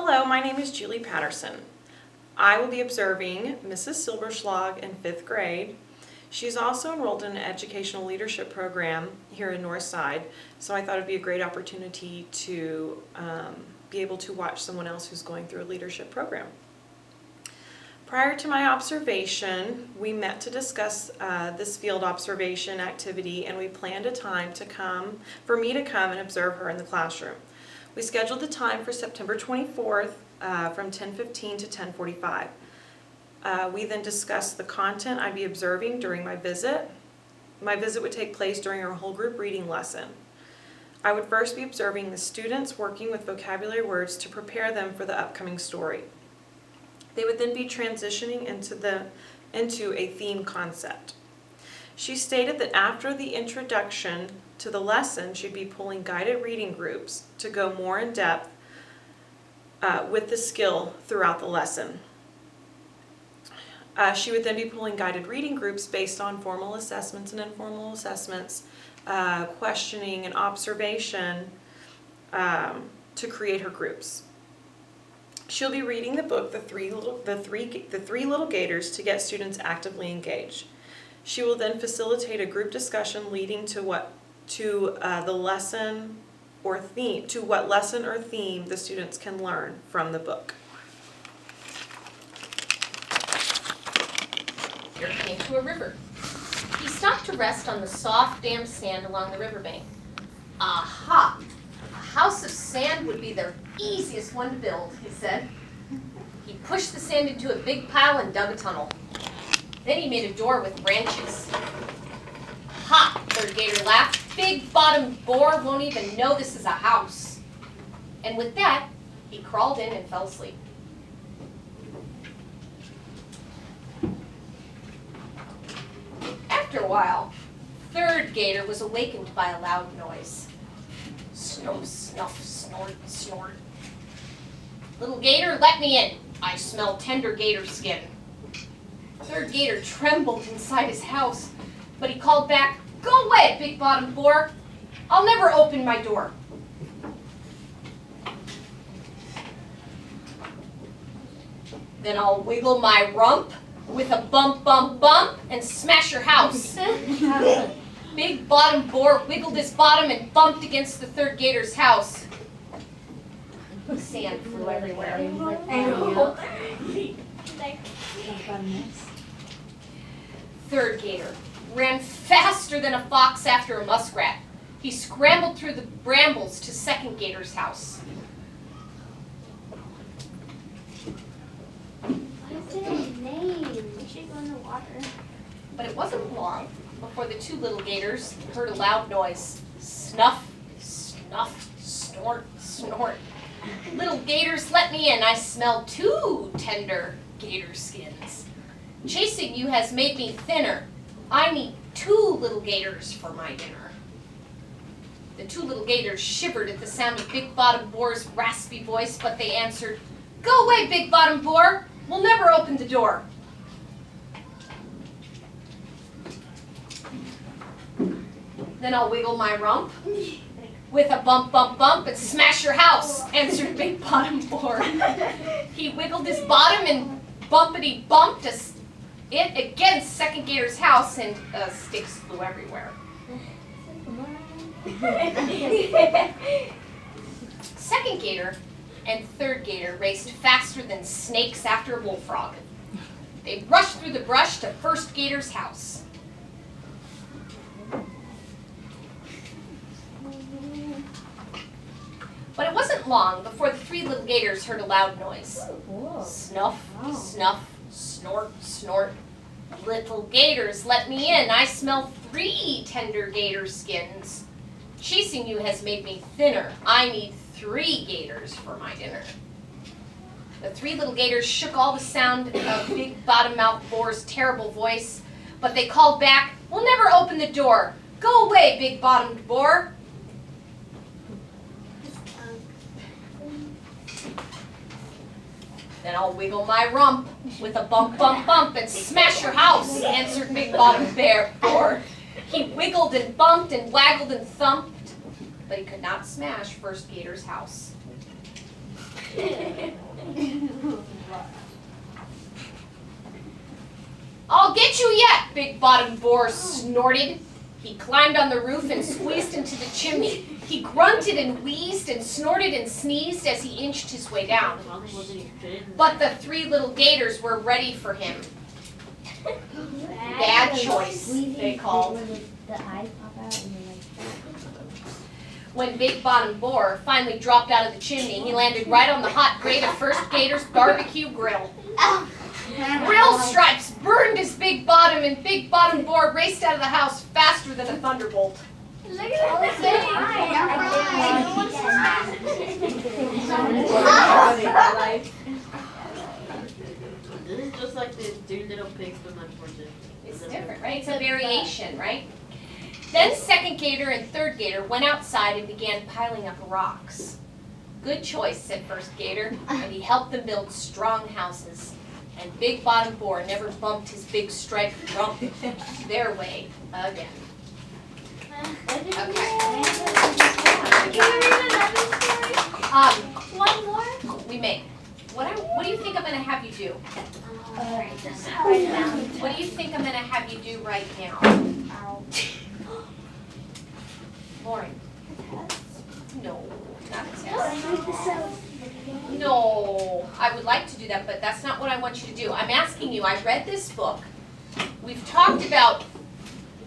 Hello, my name is Julie Patterson. I will be observing Mrs. Silberschlag in 5th grade. She's also enrolled in an educational leadership program here in Northside, so I thought it'd be a great opportunity to be able to watch someone else who's going through a leadership program. Prior to my observation, we met to discuss this field observation activity, and we planned a time for me to come and observe her in the classroom. We scheduled the time for September 24th from 10:15 to 10:45. We then discussed the content I'd be observing during my visit. My visit would take place during our whole group reading lesson. I would first be observing the students working with vocabulary words to prepare them for the upcoming story. They would then be transitioning into a theme concept. She stated that after the introduction to the lesson, she'd be pulling guided reading groups to go more in depth with the skill throughout the lesson. She would then be pulling guided reading groups based on formal assessments and informal assessments, questioning and observation to create her groups. She'll be reading the book, The Three Little Gators, to get students actively engaged. She will then facilitate a group discussion leading to what lesson or theme the students can learn from the book. Peter came to a river. He stopped to rest on the soft, damp sand along the riverbank. Aha! A house of sand would be the easiest one to build, he said. He pushed the sand into a big pile and dug a tunnel. Then he made a door with branches. Ha! Third Gator laughed. Big-bottomed boar won't even know this is a house. And with that, he crawled in and fell asleep. After a while, Third Gator was awakened by a loud noise. Snuff, snuff, snort, snort. Little Gator, let me in. I smell tender gator skin. Third Gator trembled inside his house, but he called back, "Go away, big-bottomed boar. I'll never open my door." Then I'll wiggle my rump with a bump, bump, bump and smash your house. Big-bottomed boar wiggled his bottom and bumped against the Third Gator's house. Sand flew everywhere. Third Gator ran faster than a fox after a muskrat. He scrambled through the brambles to Second Gator's house. What's his name? We should go in the water. But it wasn't long before the two little gators heard a loud noise. Snuff, snuff, snort, snort. Little gators, let me in. I smell 2 tender gator skins. Chasing you has made me thinner. I need 2 little gators for my dinner. The 2 little gators shivered at the sound of Big-Bottomed Boar's raspy voice, but they answered, "Go away, Big-Bottomed Boar. We'll never open the door." Then I'll wiggle my rump with a bump, bump, bump and smash your house, answered Big-Bottomed Boar. He wiggled his bottom and bumpity bumped it against Second Gator's house, and sticks flew everywhere. Second Gator and Third Gator raced faster than snakes after a bullfrog. They rushed through the brush to First Gator's house. But it wasn't long before the 3 little gators heard a loud noise. Snuff, snuff, snort, snort. Little gators, let me in. I smell 3 tender gator skins. Chasing you has made me thinner. I need 3 gators for my dinner. The 3 little gators shook all the sound of Big-Bottom-Mouth Boar's terrible voice, but they called back, "We'll never open the door. Go away, Big-Bottomed Boar." Then I'll wiggle my rump with a bump, bump, bump and smash your house, answered Big-Bottomed Boar. He wiggled and bumped and waggled and thumped, but he could not smash First Gator's house. I'll get you yet, Big Bottom Boar snorted. He climbed on the roof and squeezed into the chimney. He grunted and wheezed and snorted and sneezed as he inched his way down. But the three little gators were ready for him. Bad choice, they called. The eyes pop out and then When Big Bottom Boar finally dropped out of the chimney, he landed right on the hot grate of First Gator's barbecue grill. Grill stripes burned his Big Bottom, and Big Bottom Boar raced out of the house faster than a thunderbolt. Look at This is just like the two little pigs, but much more different. It's different, right? It's a variation, right? Then Second Gator and Third Gator went outside and began piling up rocks. Good choice, said First Gator, and he helped them build strong houses. And Big Bottom Boar never bumped his big striped rump their way again. One more? We may. What do you think I'm gonna have you do? What do you think I'm gonna have you do right now? Lauren? No, not a test. No, I would like to do that, but that's not what I want you to do. I'm asking you, I read this book. We've talked about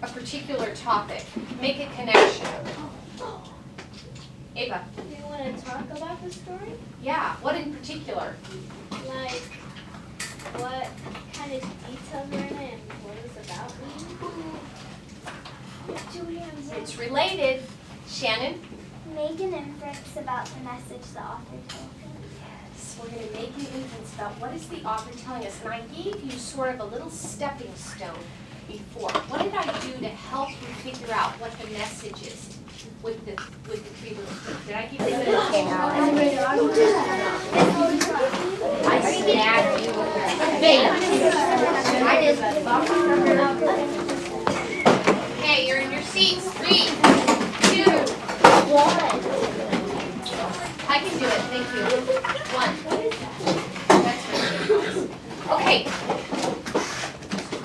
a particular topic. Make a connection. Ava? Do you want to talk about the story? Yeah, what in particular? Like, what kind of details are in it and what it's about? It's related. Shannon? Make an inference about the message the author told. Yes, we're going to make an inference about what is the author telling us. And I gave you sort of a little stepping stone before. What did I do to help you figure out what the message is with the three little things? Did I give you I snagged you with your face. Okay, you're in your seats. 3, 2, 1. I can do it, thank you. 1. That's right. Okay.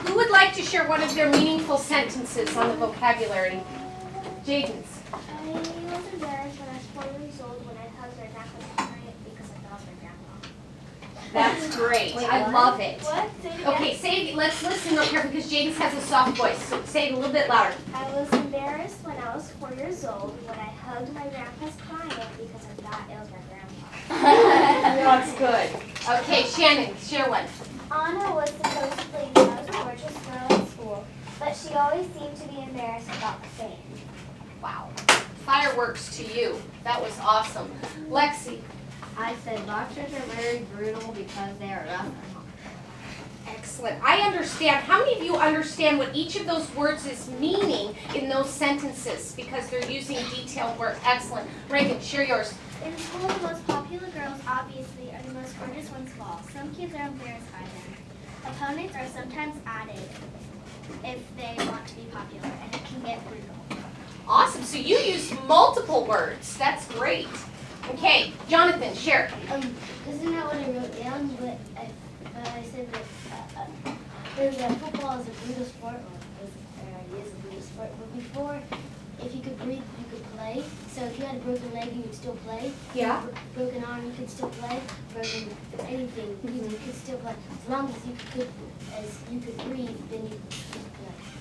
Who would like to share one of their meaningful sentences on the vocabulary? Jaden's. I was embarrassed when I was 4 years old when I hugged my grandpa's client because I thought my grandpa. That's great. I love it. What? Say it again. Okay, say it, let's listen real carefully because Jaden's has a soft voice. So say it a little bit louder. I was embarrassed when I was 4 years old when I hugged my grandpa's client because I thought it was my grandpa. That's good. Okay, Shannon, share one. Anna was supposed to play the most gorgeous girl in school, but she always seemed to be embarrassed about the fame. Wow. Fireworks to you. That was awesome. Lexi. I said boxers are very brutal because they are rough and hard. Excellent. I understand. How many of you understand what each of those words is meaning in those sentences because they're using detailed words? Excellent. Reagan, share yours. In school, the most popular girls, obviously, are the most gorgeous ones of all. Some kids are embarrassed by them. Opponents are sometimes added if they want to be popular, and it can get brutal. Awesome. So you used multiple words. That's great. Okay, Jonathan, share. Isn't that what I wrote down? But I said that football is a brutal sport, or is a brutal sport. But before, if you could breathe, you could play. So if you had a broken leg, you could still play. Yeah. Broken arm, you could still play. Broken anything, you could still play. As long as you could breathe, then you could play.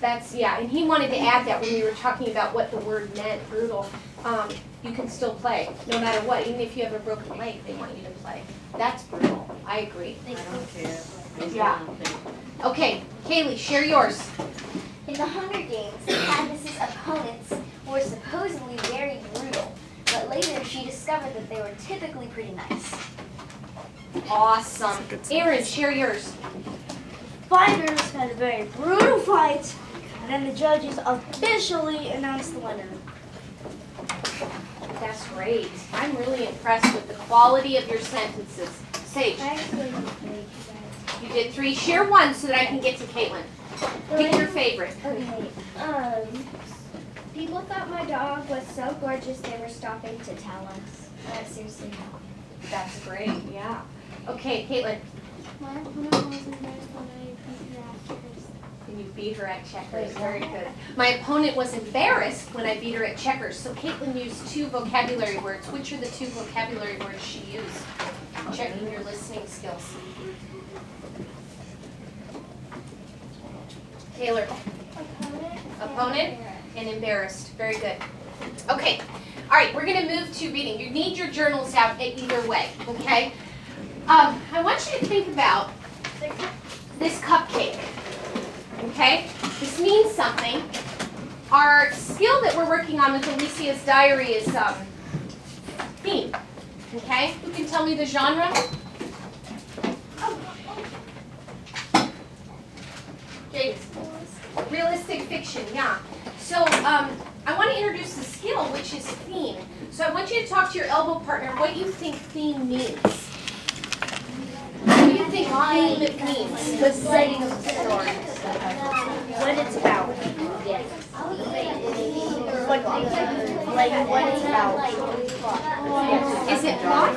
That's, yeah, and he wanted to add that when we were talking about what the word meant, brutal. You can still play, no matter what. Even if you have a broken leg, they want you to play. That's brutal. I agree. I don't care. Yeah. Okay, Kaylee, share yours. In the Hunger Games, Katniss's opponents were supposedly very brutal, but later she discovered that they were typically pretty nice. Awesome. Aaron, share yours. Fighters had a very brutal fight, and then the judges officially announced the winner. That's great. I'm really impressed with the quality of your sentences. Sage, you did 3. Share one so that I can get to Caitlin. Pick your favorite. Okay, people thought my dog was so gorgeous they were stopping to tell us. Seriously. That's great, yeah. Okay, Caitlin, My opponent was embarrassed when I beat her at checkers. and you beat her at checkers, very good. My opponent was embarrassed when I beat her at checkers. So Caitlin used 2 vocabulary words. Which are the 2 vocabulary words she used? Checking your listening skills. Taylor, opponent and embarrassed. Very good. Okay. All right, we're going to move to reading. You need your journals out either way, okay? I want you to think about this cupcake, okay? This means something. Our skill that we're working on with Alicia's diary is theme, okay? Who can tell me the genre? James. Realistic fiction, yeah. So I want to introduce the skill, which is theme. So I want you to talk to your elbow partner what you think theme means. What do you think theme means? The setting of the story. What it's about. Yes. Like what it's about. Is it plot?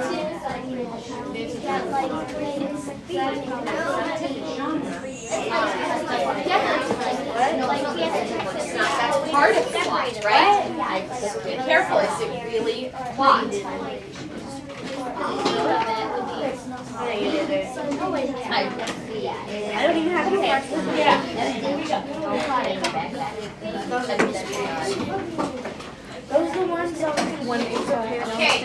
That's part of the plot, right? Be careful, is it really plot? I don't even have to watch this. Those are the ones that Okay.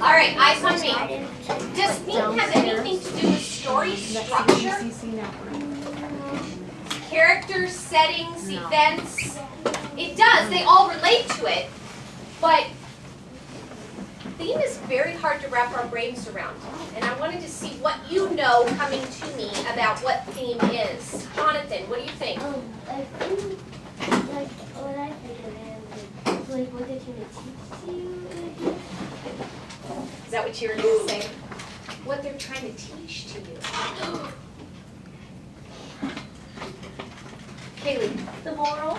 All right, eyes on me. Does theme have anything to do with story structure? Characters, settings, events? It does, they all relate to it, but theme is very hard to wrap our brains around. And I wanted to see what you know coming to me about what theme is. Jonathan, what do you think? I think, like, what I think of it is, like, what they're trying to teach you. Is that what you were going to say? What they're trying to teach to you. Kaylee. The moral.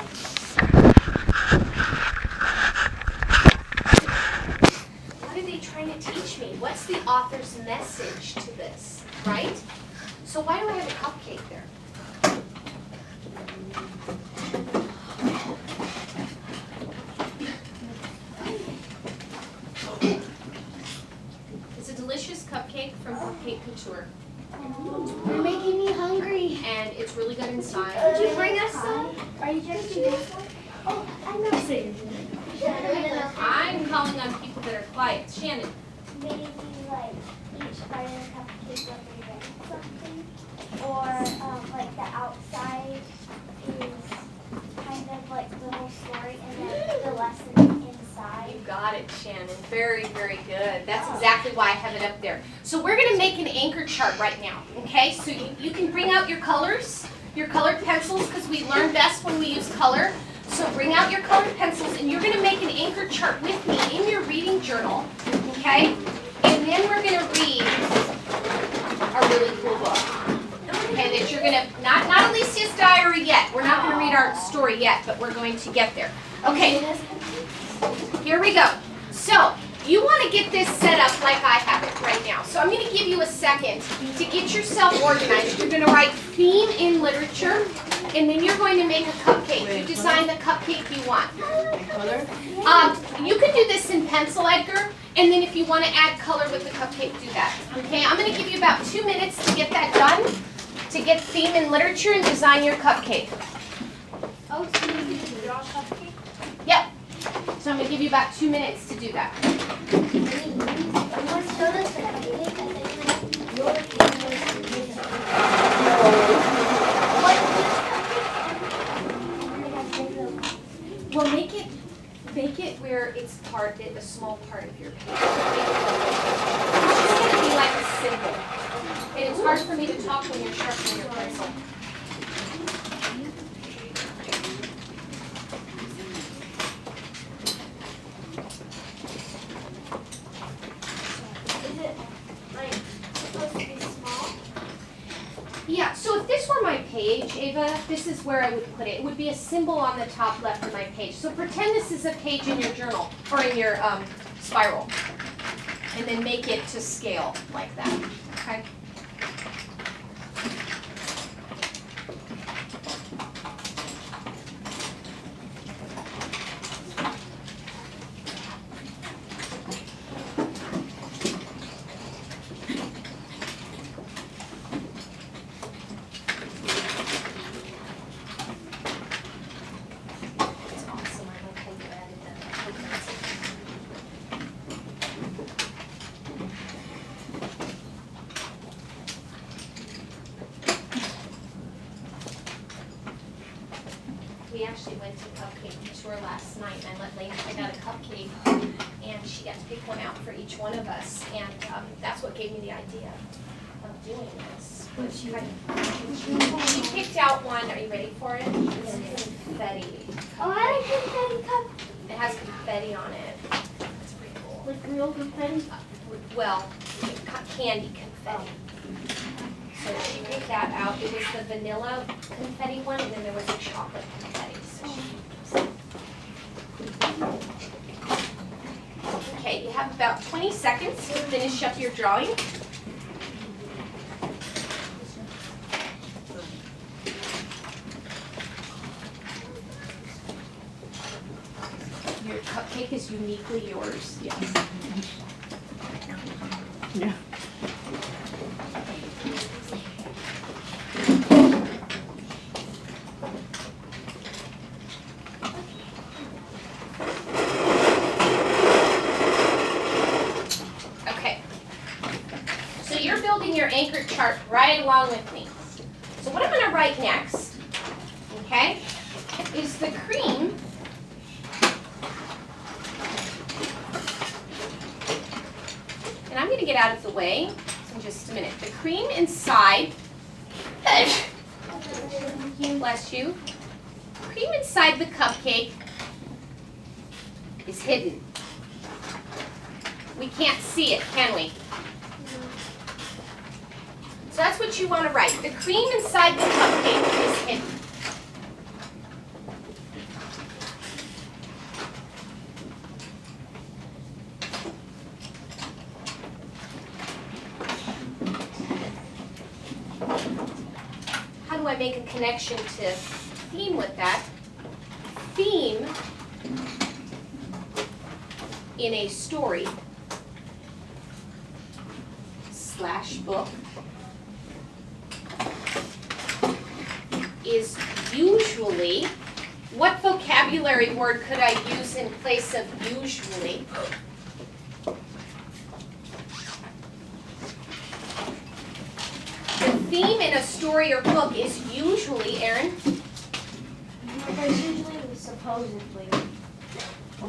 What are they trying to teach me? What's the author's message to this, right? So why do I have a cupcake there? It's a delicious cupcake from Cupcake Couture, You're making me hungry. and it's really good inside. Did you bring us some? Are you just doing one? Oh, I'm not saying. I'm calling on people that are quiet. Shannon. Maybe like each part of the cupcake represents something, or like the outside is kind of like the whole story, and then the lesson inside. You got it, Shannon. Very, very good. That's exactly why I have it up there. So we're going to make an anchor chart right now, okay? So you can bring out your colors, your colored pencils, because we learn best when we use color. So bring out your colored pencils, and you're going to make an anchor chart with me in your reading journal, okay? And then we're going to read a really cool book, okay, that you're going to, not Alicia's diary yet. We're not going to read our story yet, but we're going to get there. Okay, here we go. So, you want to get this set up like I have it right now. So I'm going to give you a second to get yourself organized. You're going to write theme in literature, and then you're going to make a cupcake. You design the cupcake you want. You can do this in pencil, Edgar, and then if you want to add color with the cupcake, do that. Okay, I'm going to give you about 2 minutes to get that done, to get theme in literature and design your cupcake. Oh, so you can draw cupcake? Yep. So I'm going to give you about 2 minutes to do that. Let's show this Well, make it where it's a small part of your page. It's just going to be like a symbol. And it's hard for me to talk when you're sharpening your pencil. Yeah, so if this were my page, Ava, this is where I would put it. It would be a symbol on the top left of my page. So pretend this is a page in your journal, or in your spiral. and then make it to scale like that, okay? It's awesome, I like how you added that. We actually went to cupcake tour last night, and I let Lane pick out a cupcake, and she got to pick one out for each one of us, and that's what gave me the idea of doing this. She picked out one, are you ready for it? It's confetti. Oh, I like confetti cup. It has confetti on it. It's pretty cool. Like real confetti? Well, candy confetti. So she picked that out. It was the vanilla confetti one, and then there was a chocolate confetti. So okay, you have about 20 seconds to finish up your drawing. Your cupcake is uniquely yours. Yes. Yeah. Okay. So you're building your anchor chart right along with me. So what I'm going to write next, okay, is the cream and I'm going to get out of the way in just a minute. The cream inside, bless you, cream inside the cupcake is hidden. We can't see it, can we? So that's what you want to write. The cream inside the cupcake is hidden. How do I make a connection to theme with that? Theme in a story / book is usually, what vocabulary word could I use in place of usually? The theme in a story or book is usually, Erin? There's usually supposedly.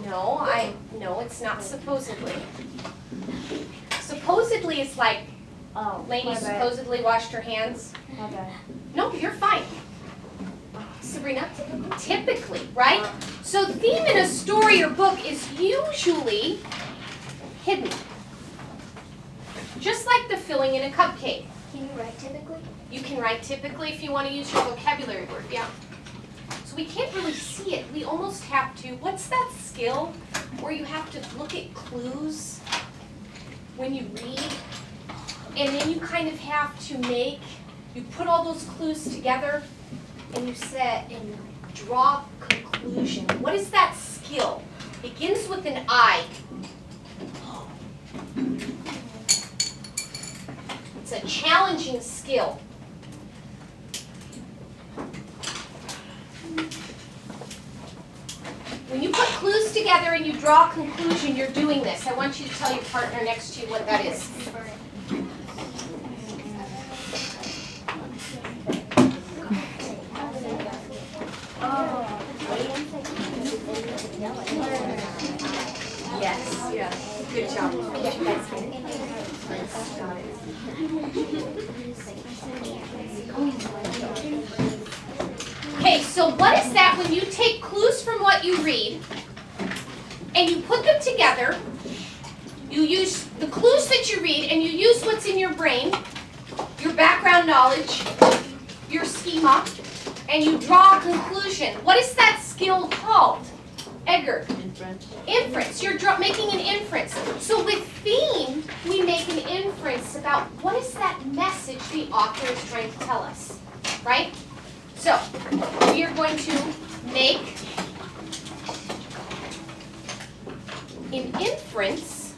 No, it's not supposedly. Supposedly is like, Oh, Lainey my bad. supposedly washed her hands. My bad. No, you're fine. Sabrina, typically, right? So theme in a story or book is usually hidden. Just like the filling in a cupcake. Can you write typically? You can write typically if you want to use your vocabulary word, yeah. So we can't really see it. We almost have to, what's that skill where you have to look at clues when you read? And then you kind of have to you put all those clues together and you draw conclusion. What is that skill? Begins with an I. It's a challenging skill. When you put clues together and you draw a conclusion, you're doing this. I want you to tell your partner next to you what that is. Yes. Good job. Okay, so what is that when you take clues from what you read and you put them together? You use the clues that you read and you use what's in your brain, your background knowledge, your schema, and you draw a conclusion. What is that skill called? Edgar, Inference. inference. You're making an inference. So with theme, we make an inference about what is that message the author is trying to tell us, right? So we are going to make an inference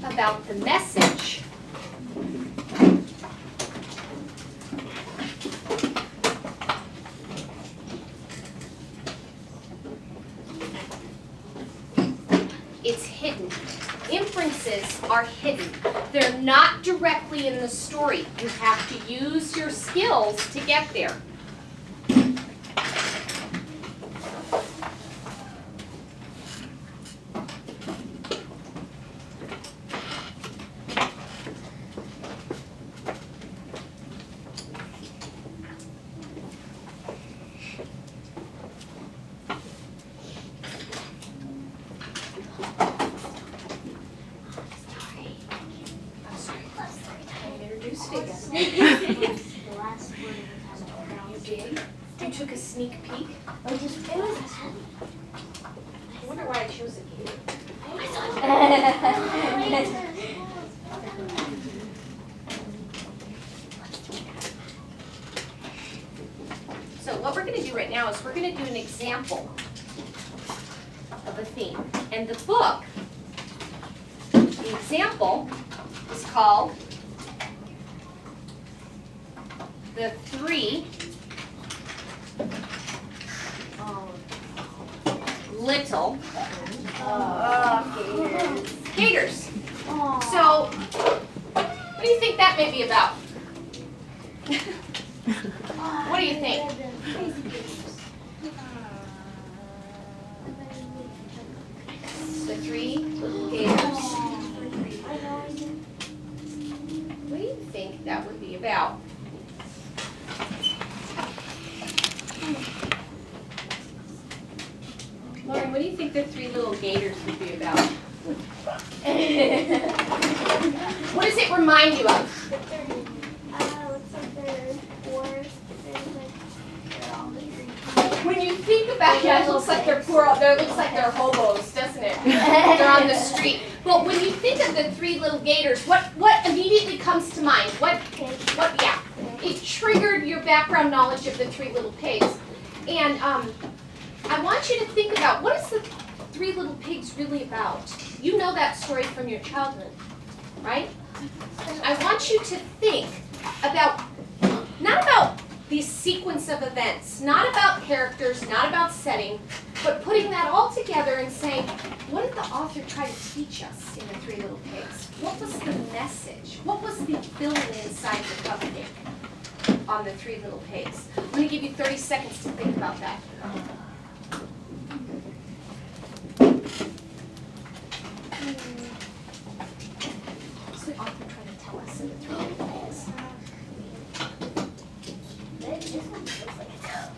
about the message it's hidden. Inferences are hidden. They're not directly in the story. You have to use your skills to get there. I'm sorry. I introduced it again. The last word of the time. You did? You took a sneak peek? It was I wonder why I chose it. So what we're going to do right now is we're going to do an example of a theme. And the book, the example is called The Three Little Gators. So, what do you think that may be about? What do you think? The Three Little Gators. What do you think that would be about? Lauren, what do you think the Three Little Gators would be about? What does it remind you of? Looks like there's four. There's like they're all agree. When you think about it looks like they're poor. It looks like they're hobos, doesn't it? They're on the street. But when you think of the Three Little Gators, what immediately comes to mind? What? Yeah. It triggered your background knowledge of the Three Little Pigs, and I want you to think about what is the Three Little Pigs really about? You know that story from your childhood, right? I want you to think about, not about the sequence of events, not about characters, not about setting, but putting that all together and saying, what did the author try to teach us in the Three Little Pigs? What was the message? What was the feeling inside the cupcake on the Three Little Pigs? I'm going to give you 30 seconds to think about that. What's the author trying to tell us in the Three Little Pigs? This one looks like a toe.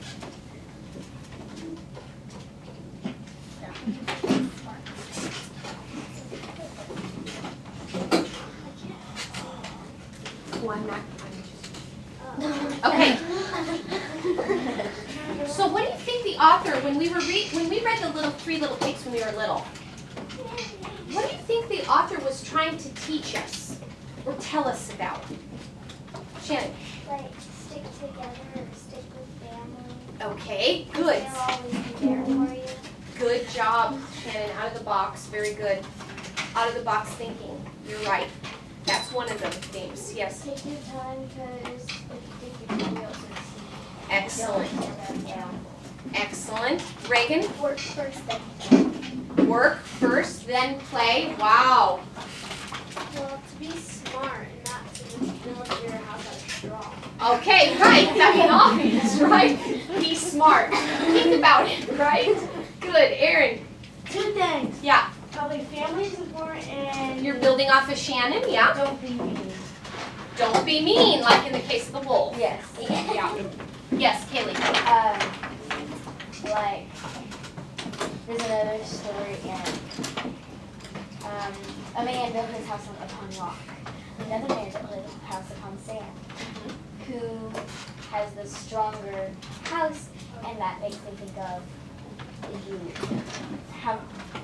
Oh, I'm not. Okay. So what do you think the author, when we read the Three Little Pigs when we were little, what do you think the author was trying to teach us or tell us about? Shannon. Like stick together, stick with family. Okay, good. They'll always be there for you. Good job, Shannon. Out of the box. Very good. Out of the box thinking. You're right. That's one of the themes. Yes. Take your time because if you take your time, you'll succeed. Excellent. Yeah. Excellent. Reagan. Work first, then. Work first, then play. Wow. Well, to be smart and not to just build your house out of straw. Okay, right. I mean, obvious, right? Be smart. Think about it, right? Good. Aaron. Two things. Yeah. Probably family is important and You're building off of Shannon. Yeah. don't be mean. Don't be mean, like in the case of the wolf. Yes. Yeah. Yes, Kaylee. Like there's another story and a man built his house upon rock. Another man built his house upon on Sam, who has the stronger house, and that makes me think of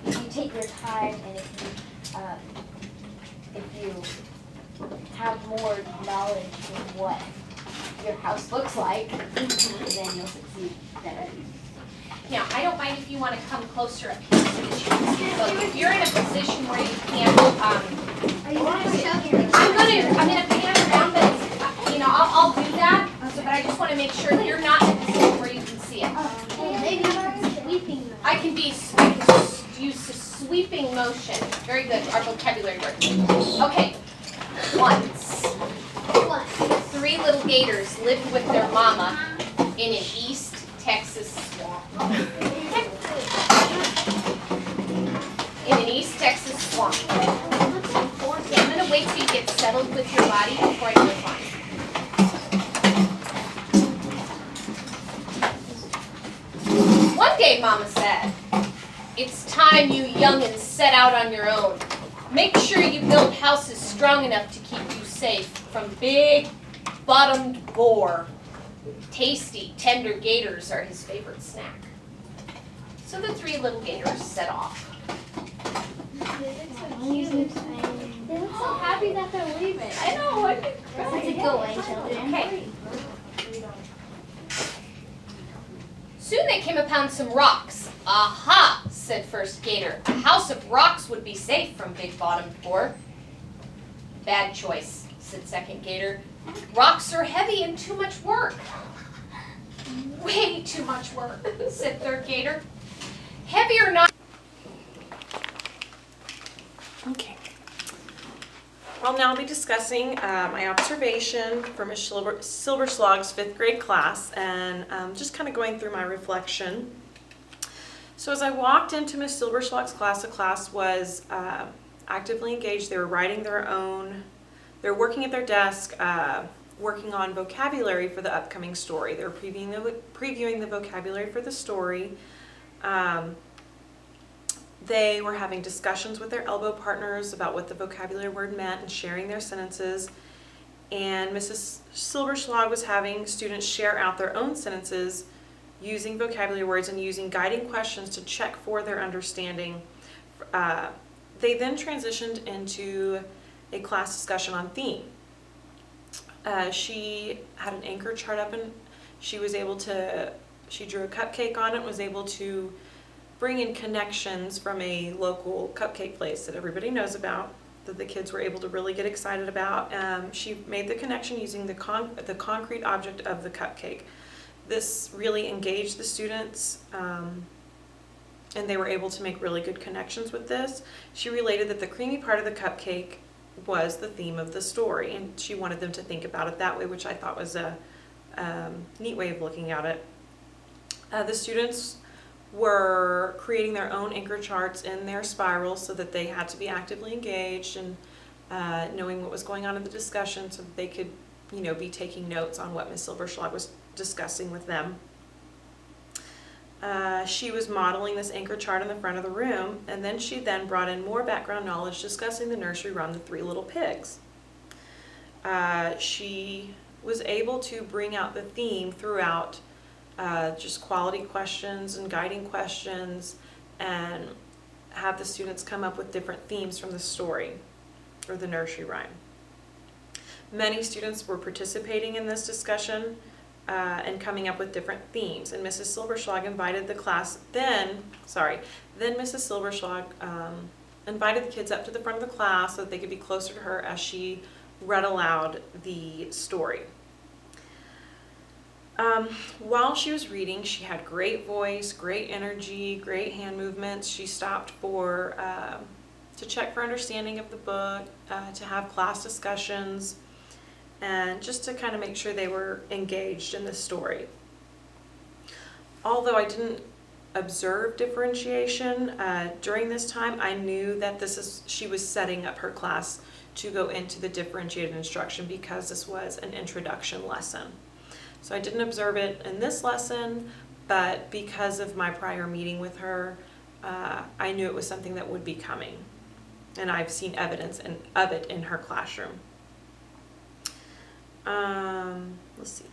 if you take your time and if you have more knowledge of what your house looks like, then you'll succeed better. Now, I don't mind if you want to come closer up here so that you can see, but if you're in a position where you can't, I'm gonna pan around, but, I'll do that, but I just want to make sure that you're not in a position where you can see it. Maybe sweeping them. I can use a sweeping motion. Very good, our vocabulary word. Okay, once. 3 little gators lived with their mama in an East Texas swamp. In an East Texas swamp. Okay, I'm gonna wait till you get settled with your body before I move on. One day, Mama said, "It's time you youngins set out on your own. Make sure you build houses strong enough to keep you safe from big-bottomed boar. Tasty, tender gators are his favorite snack." So the 3 little gators set off. They look so happy that they're leaving. I know, I think That's a good way, children. Okay. Soon they came upon some rocks. "Aha," said first gator. "A house of rocks would be safe from big-bottomed boar." "Bad choice," said second gator. "Rocks are heavy and too much work." "Way too much work," said third gator. "Heavy or not." Okay. I'll now be discussing my observation for Ms. Silverschlag's 5th grade class, and just kind of going through my reflection. So as I walked into Ms. Silverschlag's class, the class was actively engaged. They were writing their own, they were working at their desk, working on vocabulary for the upcoming story. They were previewing the vocabulary for the story. They were having discussions with their elbow partners about what the vocabulary word meant and sharing their sentences. And Mrs. Silverschlag was having students share out their own sentences using vocabulary words and using guiding questions to check for their understanding. They then transitioned into a class discussion on theme. She had an anchor chart up, and she drew a cupcake on it and was able to bring in connections from a local cupcake place that everybody knows about, that the kids were able to really get excited about. She made the connection using the concrete object of the cupcake. This really engaged the students, and they were able to make really good connections with this. She related that the creamy part of the cupcake was the theme of the story, and she wanted them to think about it that way, which I thought was a neat way of looking at it. The students were creating their own anchor charts in their spirals so that they had to be actively engaged and knowing what was going on in the discussion so that they could, be taking notes on what Ms. Silverschlag was discussing with them. She was modeling this anchor chart in the front of the room, and then she brought in more background knowledge discussing the nursery rhyme, The 3 Little Pigs. She was able to bring out the theme throughout just quality questions and guiding questions, and have the students come up with different themes from the story or the nursery rhyme. Many students were participating in this discussion and coming up with different themes, and Mrs. Silverschlag invited the class, then Mrs. Silverschlag invited the kids up to the front of the class so that they could be closer to her as she read aloud the story. While she was reading, she had great voice, great energy, great hand movements. She stopped to check for understanding of the book, to have class discussions, and just to kind of make sure they were engaged in the story. Although I didn't observe differentiation during this time, I knew that she was setting up her class to go into the differentiated instruction because this was an introduction lesson. So I didn't observe it in this lesson, but because of my prior meeting with her, I knew it was something that would be coming. And I've seen evidence of it in her classroom. Let's see.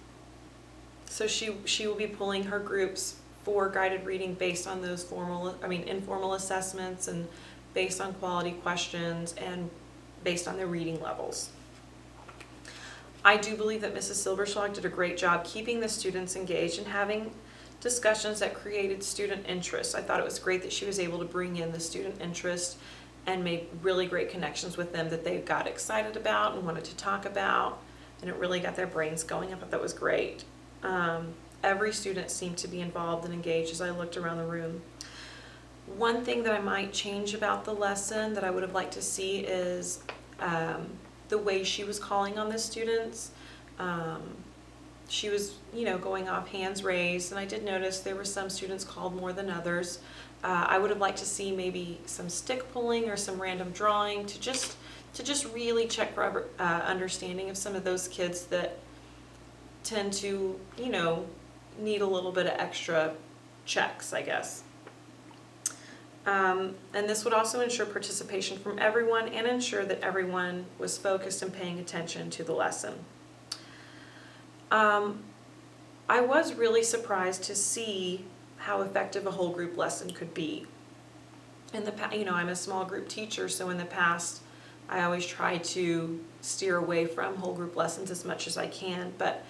So she will be pulling her groups for guided reading based on those informal assessments and based on quality questions and based on their reading levels. I do believe that Mrs. Silberschlag did a great job keeping the students engaged and having discussions that created student interest. I thought it was great that she was able to bring in the student interest and made really great connections with them that they got excited about and wanted to talk about, and it really got their brains going. I thought that was great. Every student seemed to be involved and engaged as I looked around the room. One thing that I might change about the lesson that I would have liked to see is the way she was calling on the students. She was, going off hands raised, and I did notice there were some students called more than others. I would have liked to see maybe some stick pulling or some random drawing to just really check for understanding of some of those kids that tend to, need a little bit of extra checks, I guess. And this would also ensure participation from everyone and ensure that everyone was focused and paying attention to the lesson. I was really surprised to see how effective a whole group lesson could be. In the past, I'm a small group teacher, so in the past, I always try to steer away from whole group lessons as much as I can, but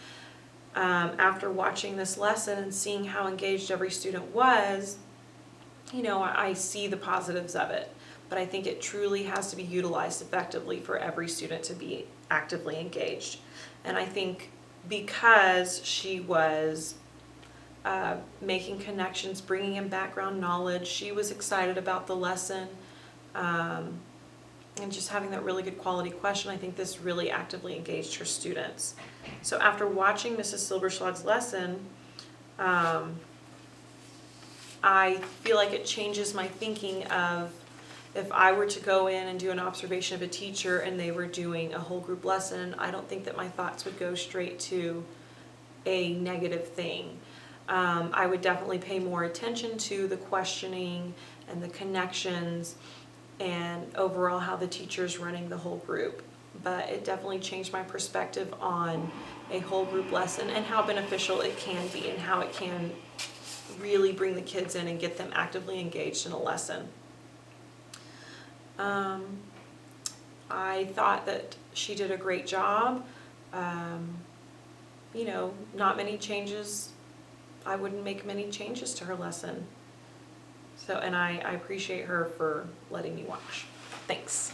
after watching this lesson and seeing how engaged every student was, I see the positives of it, but I think it truly has to be utilized effectively for every student to be actively engaged. And I think because she was making connections, bringing in background knowledge, she was excited about the lesson, and just having that really good quality question, I think this really actively engaged her students. So after watching Mrs. Silberschlag's lesson, I feel like it changes my thinking of if I were to go in and do an observation of a teacher and they were doing a whole group lesson, I don't think that my thoughts would go straight to a negative thing. I would definitely pay more attention to the questioning and the connections and overall how the teacher's running the whole group. But it definitely changed my perspective on a whole group lesson and how beneficial it can be and how it can really bring the kids in and get them actively engaged in a lesson. I thought that she did a great job. Not many changes. I wouldn't make many changes to her lesson. So, and I appreciate her for letting me watch. Thanks.